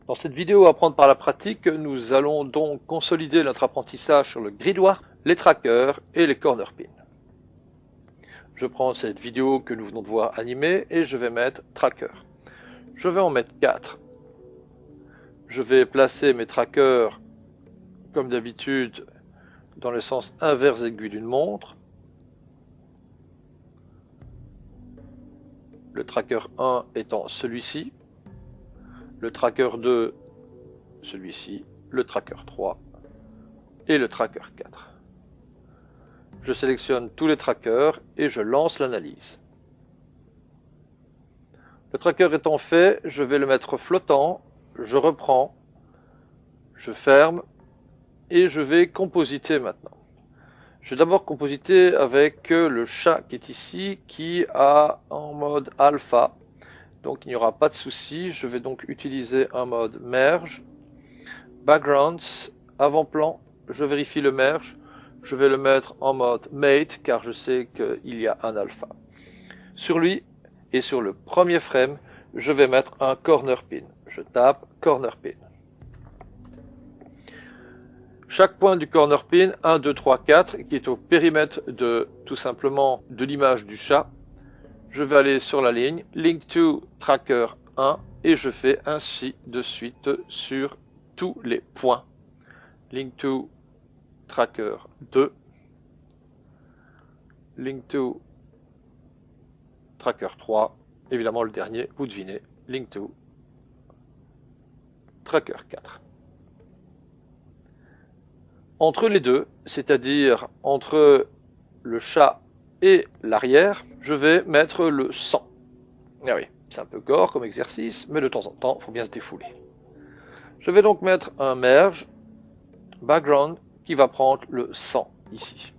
Dans cette vidéo Apprendre par la pratique, nous allons donc consolider notre apprentissage sur le grid warp, les trackers et les corner pins. Je prends cette vidéo que nous venons de voir animée et je vais mettre tracker. Je vais en mettre 4. Je vais placer mes trackers comme d'habitude dans le sens inverse aiguille d'une montre. Le tracker 1 étant celui-ci, le tracker 2 celui-ci, le tracker 3 et le tracker 4. Je sélectionne tous les trackers et je lance l'analyse. Le tracker étant fait, je vais le mettre flottant, je reprends, je ferme et je vais compositer maintenant. Je vais d'abord compositer avec le chat qui est ici, qui a en mode alpha, donc il n'y aura pas de souci. Je vais donc utiliser un mode merge, backgrounds, avant-plan, je vérifie le merge, je vais le mettre en mode mate car je sais qu'il y a un alpha. Sur lui et sur le premier frame, je vais mettre un corner pin. Je tape corner pin. Chaque point du corner pin, 1, 2, 3, 4, qui est au périmètre de tout simplement de l'image du chat, je vais aller sur la ligne link to tracker 1 et je fais ainsi de suite sur tous les points. Link to tracker 2, link to tracker 3, évidemment le dernier, vous devinez, link to tracker 4. Entre les deux, c'est-à-dire entre le chat et l'arrière, je vais mettre le 100. Ah oui, c'est un peu gore comme exercice, mais de temps en temps, il faut bien se défouler. Je vais donc mettre un merge background qui va prendre le 100 ici.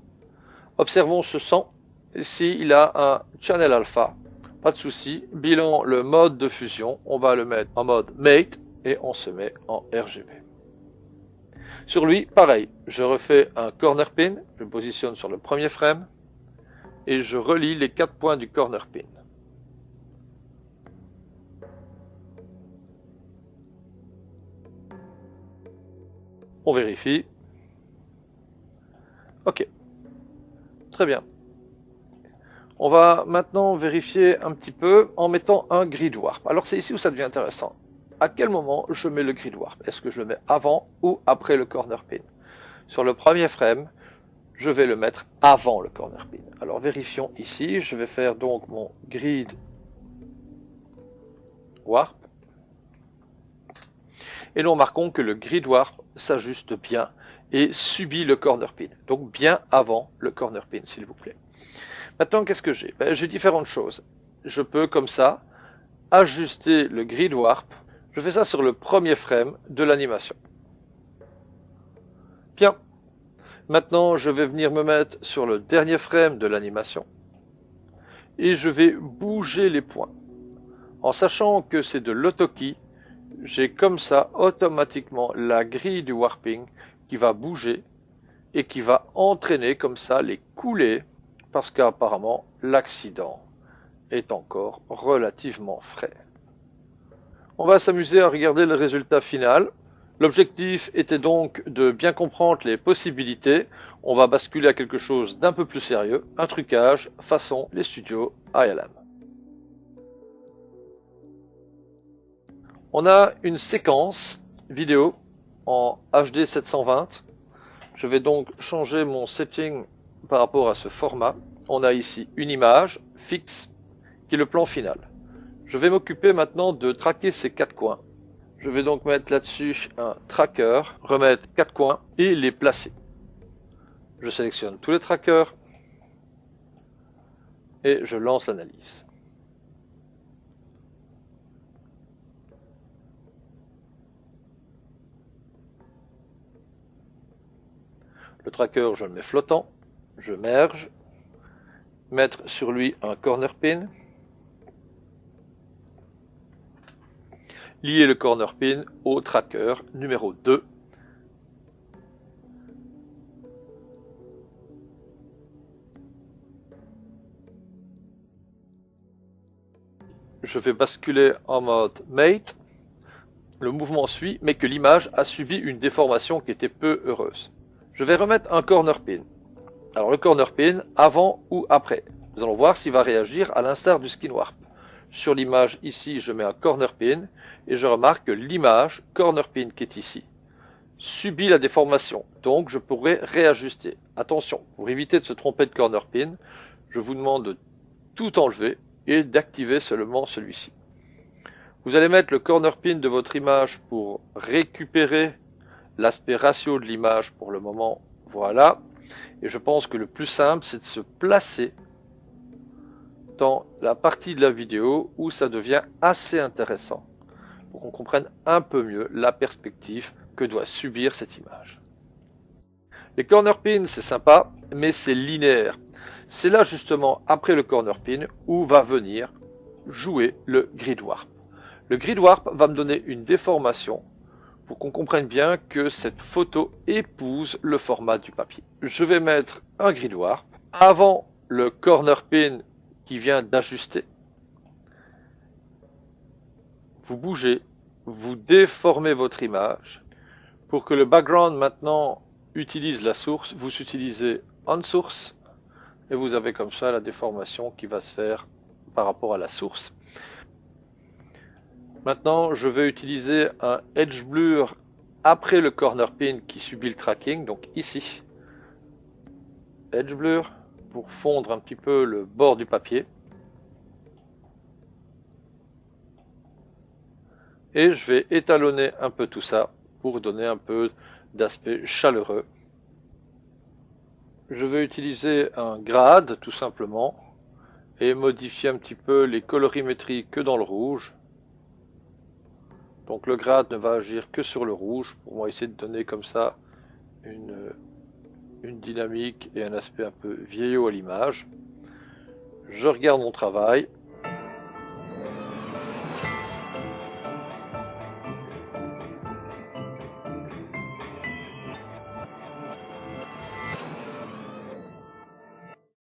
Observons ce 100. Ici, il a un channel alpha. Pas de souci. Bilan, le mode de fusion, on va le mettre en mode mate et on se met en RGB. Sur lui, pareil, je refais un corner pin, je me positionne sur le premier frame et je relie les 4 points du corner pin. On vérifie. Ok, très bien. On va maintenant vérifier un petit peu en mettant un grid warp. Alors c'est ici où ça devient intéressant. À quel moment je mets le grid warp? Est-ce que je le mets avant ou après le corner pin? Sur le premier frame, je vais le mettre avant le corner pin. Alors vérifions ici, je vais faire donc mon grid warp. Et nous remarquons que le grid warp s'ajuste bien et subit le corner pin. Donc bien avant le corner pin, s'il vous plaît. Maintenant, qu'est-ce que j'ai? J'ai différentes choses. Je peux, comme ça, ajuster le grid warp. Je fais ça sur le premier frame de l'animation. Bien. Maintenant, je vais venir me mettre sur le dernier frame de l'animation. Et je vais bouger les points. En sachant que c'est de l'autokey, j'ai comme ça automatiquement la grille du warping qui va bouger et qui va entraîner comme ça les coulées parce qu'apparemment l'accident est encore relativement frais. On va s'amuser à regarder le résultat final. L'objectif était donc de bien comprendre les possibilités. On va basculer à quelque chose d'un peu plus sérieux, un trucage façon les studios ILM. On a une séquence vidéo en HD 720. Je vais donc changer mon setting par rapport à ce format. On a ici une image fixe qui est le plan final. Je vais m'occuper maintenant de traquer ces 4 coins. Je vais donc mettre là-dessus un tracker, remettre 4 coins et les placer. Je sélectionne tous les trackers et je lance l'analyse. Le tracker, je le mets flottant, je merge, mettre sur lui un corner pin, lier le corner pin au tracker numéro 2. Je vais basculer en mode mate le mouvement suit, mais que l'image a subi une déformation qui était peu heureuse. Je vais remettre un corner pin. Alors le corner pin, avant ou après. Nous allons voir s'il va réagir à l'instar du skin warp. Sur l'image ici, je mets un corner pin et je remarque que l'image corner pin qui est ici subit la déformation. Donc je pourrais réajuster. Attention, pour éviter de se tromper de corner pin, je vous demande de tout enlever et d'activer seulement celui-ci. Vous allez mettre le corner pin de votre image pour récupérer l'aspect ratio de l'image pour le moment. Voilà. Et je pense que le plus simple, c'est de se placer dans la partie de la vidéo où ça devient assez intéressant pour qu'on comprenne un peu mieux la perspective que doit subir cette image. Les corner pins, c'est sympa, mais c'est linéaire. C'est là justement, après le corner pin, où va venir jouer le grid warp. Le grid warp va me donner une déformation pour qu'on comprenne bien que cette photo épouse le format du papier. Je vais mettre un grid warp avant le corner pin qui vient d'ajuster. Vous bougez, vous déformez votre image. Pour que le background maintenant utilise la source, vous utilisez onSource et vous avez comme ça la déformation qui va se faire par rapport à la source. Maintenant, je vais utiliser un Edge Blur après le corner pin qui subit le tracking, donc ici. Edge Blur pour fondre un petit peu le bord du papier. Et je vais étalonner un peu tout ça pour donner un peu d'aspect chaleureux. Je vais utiliser un grade tout simplement et modifier un petit peu les colorimétries que dans le rouge. Donc le grade ne va agir que sur le rouge pour moi essayer de donner comme ça une dynamique et un aspect un peu vieillot à l'image. Je regarde mon travail